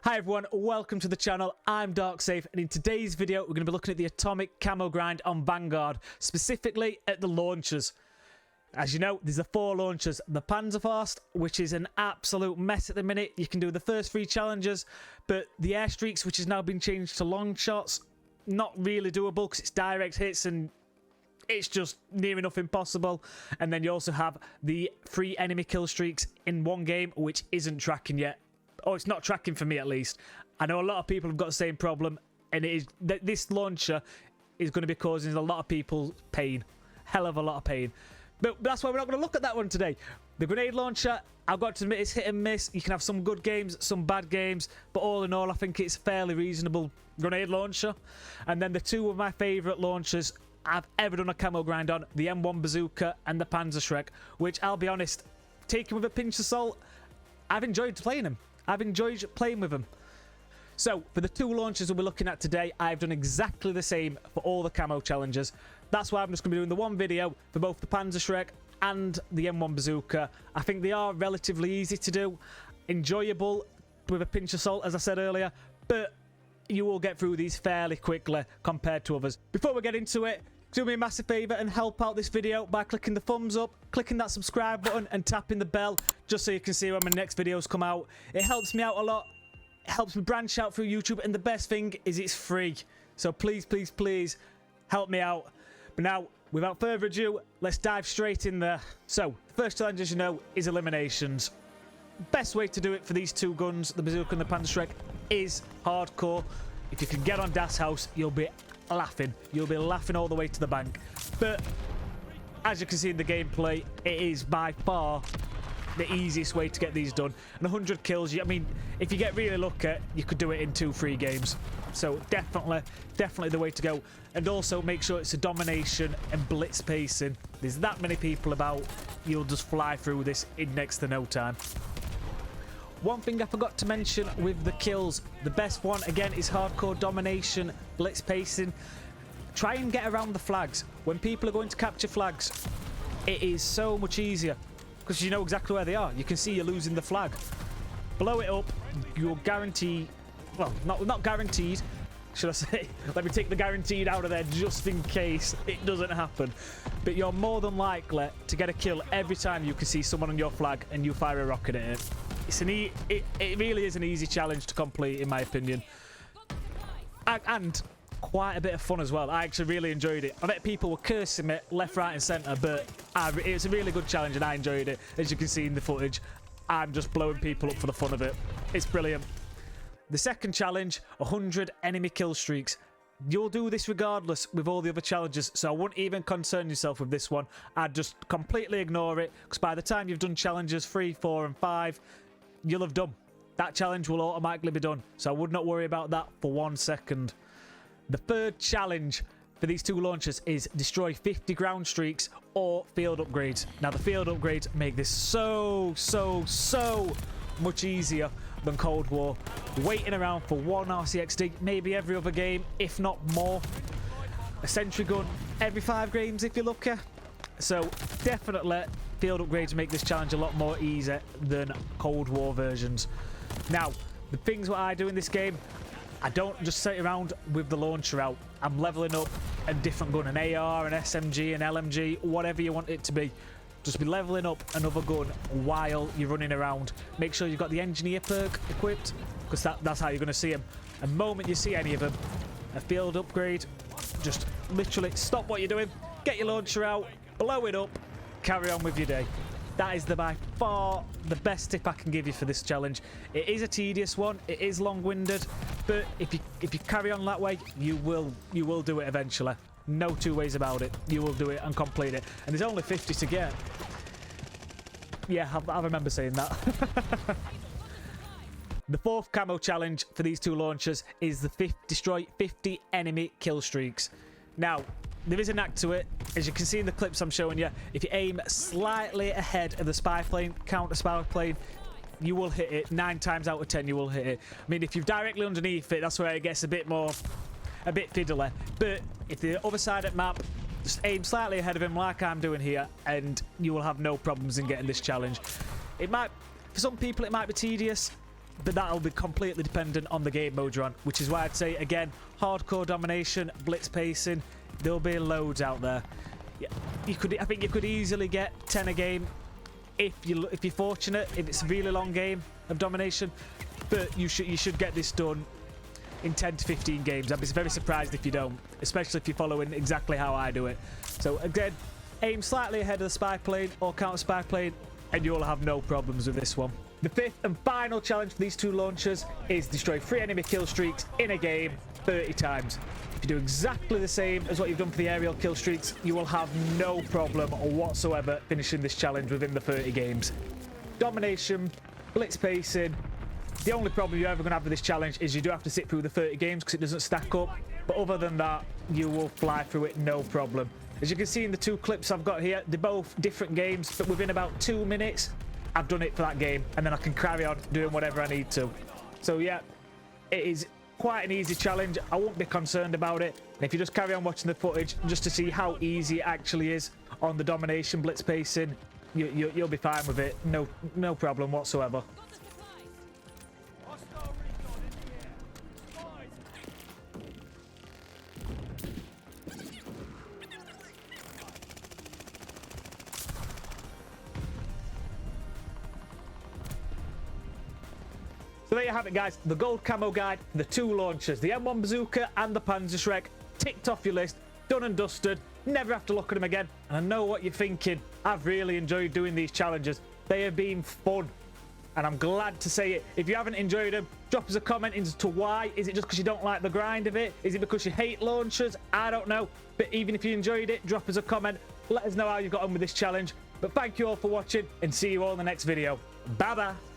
Hi everyone, welcome to the channel. I'm DarkSafe, and in today's video we're going to be looking at the atomic camo grind on Vanguard, specifically at the launchers. As you know, there's the 4 launchers. The Panzerschreck, which is an absolute mess at the minute. You can do the first 3 challenges, but the Airstreaks, which has now been changed to long shots, not really doable because it's direct hits and it's just near enough impossible. And then you also have the 3 enemy kill streaks in one game, which isn't tracking yet. Oh, it's not tracking for me at least. I know a lot of people have got the same problem, and it is this launcher is going to be causing a lot of people pain. Hell of a lot of pain. But that's why we're not going to look at that one today. The grenade launcher, I've got to admit, it's hit and miss. You can have some good games, some bad games, but all in all, I think it's a fairly reasonable grenade launcher. And then the 2 of my favourite launchers I've ever done a camo grind on, the M1 Bazooka and the Panzerschreck, which I'll be honest, taken with a pinch of salt, I've enjoyed playing them. I've enjoyed playing with them. So, for the 2 launches we'll be looking at today, I've done exactly the same for all the camo challenges. That's why I'm just going to be doing the one video for both the Panzerschreck and the M1 Bazooka. I think they are relatively easy to do, enjoyable with a pinch of salt, as I said earlier, but you will get through these fairly quickly compared to others. Before we get into it, do me a massive favour and help out this video by clicking the thumbs up, clicking that subscribe button and tapping the bell just so you can see when my next videos come out. It helps me out a lot. It helps me branch out through YouTube, and the best thing is it's free. So please, please, please help me out. But now, without further ado, let's dive straight in there. So, the first challenge, as you know, is eliminations. Best way to do it for these 2 guns, the Bazooka and the Panzerschreck, is hardcore. If you can get on Das House, you'll be laughing. You'll be laughing all the way to the bank. But as you can see in the gameplay, it is by far the easiest way to get these done. And 100 kills, I mean, if you get really lucky, you could do it in 2-3 games. So definitely the way to go. And also make sure it's a domination and blitz pacing. There's that many people about, you'll just fly through this in next to no time. One thing I forgot to mention with the kills, the best one again is hardcore domination, blitz pacing. Try and get around the flags. When people are going to capture flags, it is so much easier because you know exactly where they are. You can see you're losing the flag. Blow it up, you're guaranteed, well, not guaranteed, should I say? Let me take the guaranteed out of there just in case it doesn't happen. But you're more than likely to get a kill every time you can see someone on your flag and you fire a rocket at it. It really is an easy challenge to complete, in my opinion. And quite a bit of fun as well. I actually really enjoyed it. I bet people were cursing me left, right and centre, but it's a really good challenge and I enjoyed it. As you can see in the footage, I'm just blowing people up for the fun of it. It's brilliant. The second challenge, 100 enemy kill streaks. You'll do this regardless with all the other challenges, so I wouldn't even concern yourself with this one. I'd just completely ignore it, because by the time you've done challenges 3, 4 and 5, you'll have done. That challenge will automatically be done, so I would not worry about that for 1 second. The third challenge for these 2 launchers is destroy 50 ground streaks or field upgrades. Now the field upgrades make this so much easier than Cold War. Waiting around for 1 RCXD, maybe every other game, if not more. A sentry gun every 5 games if you're lucky. So definitely field upgrades make this challenge a lot more easy than Cold War versions. Now, the things what I do in this game, I don't just sit around with the launcher out. I'm leveling up a different gun, an AR, an SMG, an LMG, whatever you want it to be. Just be leveling up another gun while you're running around. Make sure you've got the engineer perk equipped, because that's how you're going to see them. The moment you see any of them, a field upgrade, just literally stop what you're doing, get your launcher out, blow it up, carry on with your day. That is by far the best tip I can give you for this challenge. It is a tedious one, it is long-winded, but if you carry on that way, you will do it eventually. No 2 ways about it. You will do it and complete it. And there's only 50 to get. Yeah, I remember saying that. The 4th camo challenge for these 2 launchers is the destroy 50 enemy kill streaks. Now, there is a knack to it. As you can see in the clips I'm showing you, if you aim slightly ahead of the spy plane, counter spy plane, you will hit it. 9 times out of 10 you will hit it. I mean, if you're directly underneath it, that's where it gets a bit fiddly. But if the other side of the map, just aim slightly ahead of him like I'm doing here, and you will have no problems in getting this challenge. It might, for some people it might be tedious. but that'll be completely dependent on the game mode you're on, which is why I'd say, again, hardcore domination, blitz pacing, there'll be loads out there. Yeah, I think you could easily get 10 a game if you're fortunate, if it's a really long game of domination, but you should get this done in 10 to 15 games. I'd be very surprised if you don't, especially if you're following exactly how I do it. So again, aim slightly ahead of the spy plane or counter spy plane, and you'll have no problems with this one. The fifth and final challenge for these two launchers is destroy 3 enemy kill streaks in a game 30 times. If you do exactly the same as what you've done for the aerial kill streaks, you will have no problem whatsoever finishing this challenge within the 30 games. Domination, blitz pacing. The only problem you're ever going to have with this challenge is you do have to sit through the 30 games because it doesn't stack up. But other than that, you will fly through it no problem. As you can see in the 2 clips I've got here, they're both different games, but within about 2 minutes, I've done it for that game, and then I can carry on doing whatever I need to. So yeah, it is quite an easy challenge. I won't be concerned about it. And if you just carry on watching the footage just to see how easy it actually is on the domination blitz pacing, you'll be fine with it. No problem whatsoever. So there you have it, guys. The gold camo guide, the 2 launchers, the M1 Bazooka and the Panzerschreck, ticked off your list, done and dusted. Never have to look at them again. And I know what you're thinking. I've really enjoyed doing these challenges. They have been fun, and I'm glad to say it. If you haven't enjoyed them, drop us a comment as to why. Is it just because you don't like the grind of it? Is it because you hate launchers? I don't know. But even if you enjoyed it, drop us a comment. Let us know how you got on with this challenge. But thank you all for watching, and see you all in the next video. Bye bye.